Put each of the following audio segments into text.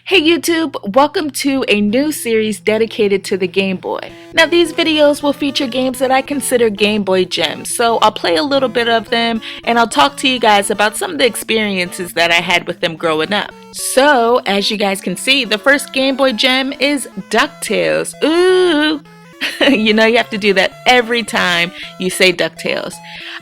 Hey YouTube, welcome to a new series dedicated to the Game Boy. Now these videos will feature games that I consider Game Boy gems, so I'll play a little bit of them and I'll talk to you guys about some of the experiences that I had with them growing up. So, as you guys can see, the first Game Boy gem is DuckTales. Ooh! You know you have to do that every time you say DuckTales.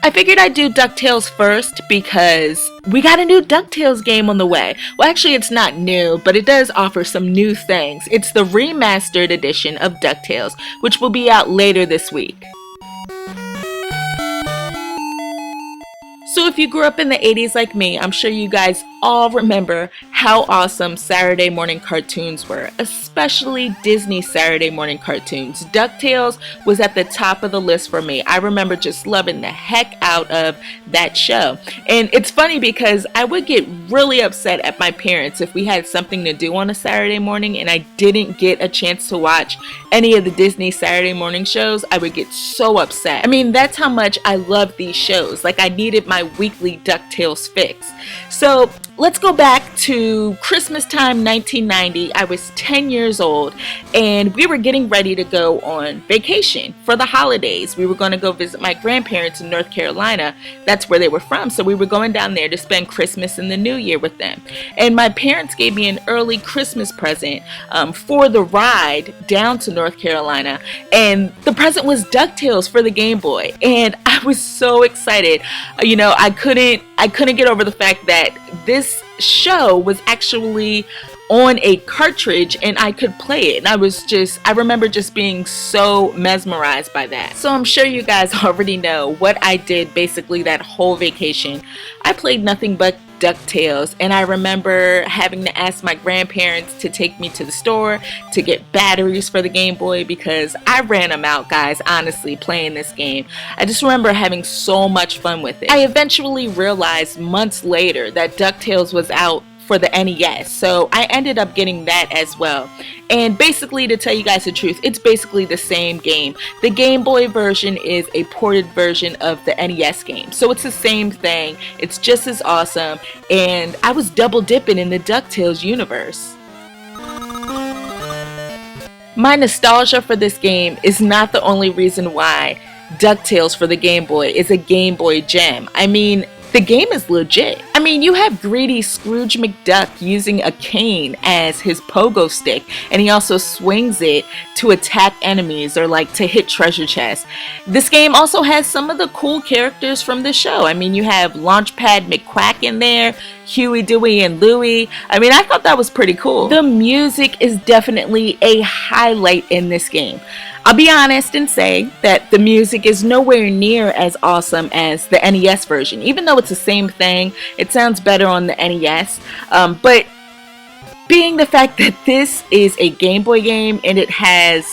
I figured I'd do DuckTales first because we got a new DuckTales game on the way. Well, actually it's not new, but it does offer some new things. It's the remastered edition of DuckTales, which will be out later this week. So if you grew up in the 80s like me, I'm sure you guys all remember how awesome Saturday morning cartoons were, especially Disney Saturday morning cartoons. DuckTales was at the top of the list for me. I remember just loving the heck out of that show. And it's funny because I would get really upset at my parents if we had something to do on a Saturday morning and I didn't get a chance to watch any of the Disney Saturday morning shows. I would get so upset. I mean, that's how much I love these shows. Like, I needed my weekly DuckTales fix. So let's go back to Christmas time 1990. I was 10 years old and we were getting ready to go on vacation for the holidays. We were going to go visit my grandparents in North Carolina. That's where they were from. So we were going down there to spend Christmas and the New Year with them. And my parents gave me an early Christmas present for the ride down to North Carolina. And the present was DuckTales for the Game Boy. And I was so excited. You know, I couldn't get over the fact that this show was actually on a cartridge and I could play it, and I remember just being so mesmerized by that. So I'm sure you guys already know what I did basically that whole vacation. I played nothing but DuckTales, and I remember having to ask my grandparents to take me to the store to get batteries for the Game Boy because I ran them out, guys, honestly, playing this game. I just remember having so much fun with it. I eventually realized months later that DuckTales was out for the NES, so I ended up getting that as well. And basically, to tell you guys the truth, it's basically the same game. The Game Boy version is a ported version of the NES game, so it's the same thing. It's just as awesome, and I was double dipping in the DuckTales universe. My nostalgia for this game is not the only reason why DuckTales for the Game Boy is a Game Boy gem. I mean, the game is legit. I mean, you have greedy Scrooge McDuck using a cane as his pogo stick, and he also swings it to attack enemies or like to hit treasure chests. This game also has some of the cool characters from the show. I mean, you have Launchpad McQuack in there, Huey, Dewey, and Louie. I mean, I thought that was pretty cool. The music is definitely a highlight in this game. I'll be honest and say that the music is nowhere near as awesome as the NES version. Even though it's the same thing, it sounds better on the NES. But being the fact that this is a Game Boy game and it has,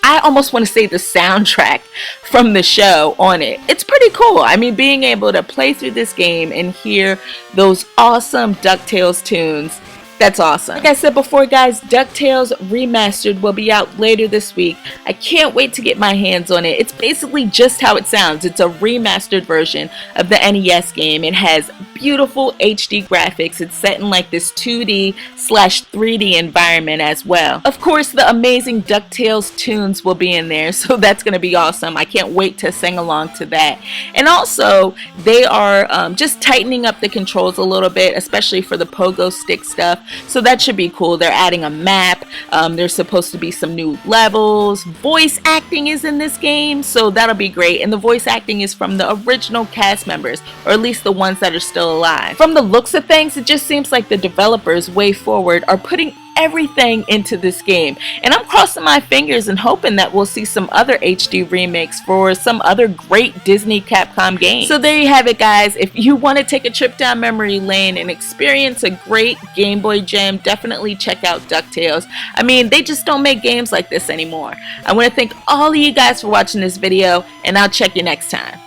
I almost want to say, the soundtrack from the show on it, it's pretty cool. I mean, being able to play through this game and hear those awesome DuckTales tunes, that's awesome. Like I said before, guys, DuckTales Remastered will be out later this week. I can't wait to get my hands on it. It's basically just how it sounds. It's a remastered version of the NES game. It has beautiful HD graphics. It's set in like this 2D/3D environment as well. Of course, the amazing DuckTales tunes will be in there, so that's going to be awesome. I can't wait to sing along to that. And also, they are just tightening up the controls a little bit, especially for the pogo stick stuff. So that should be cool. They're adding a map. There's supposed to be some new levels. Voice acting is in this game, so that'll be great. And the voice acting is from the original cast members, or at least the ones that are still alive. From the looks of things, it just seems like the developers way forward are putting everything into this game, and I'm crossing my fingers and hoping that we'll see some other HD remakes for some other great Disney Capcom games. So there you have it, guys. If you want to take a trip down memory lane and experience a great Game Boy gem, definitely check out DuckTales. I mean, they just don't make games like this anymore. I want to thank all of you guys for watching this video, and I'll check you next time.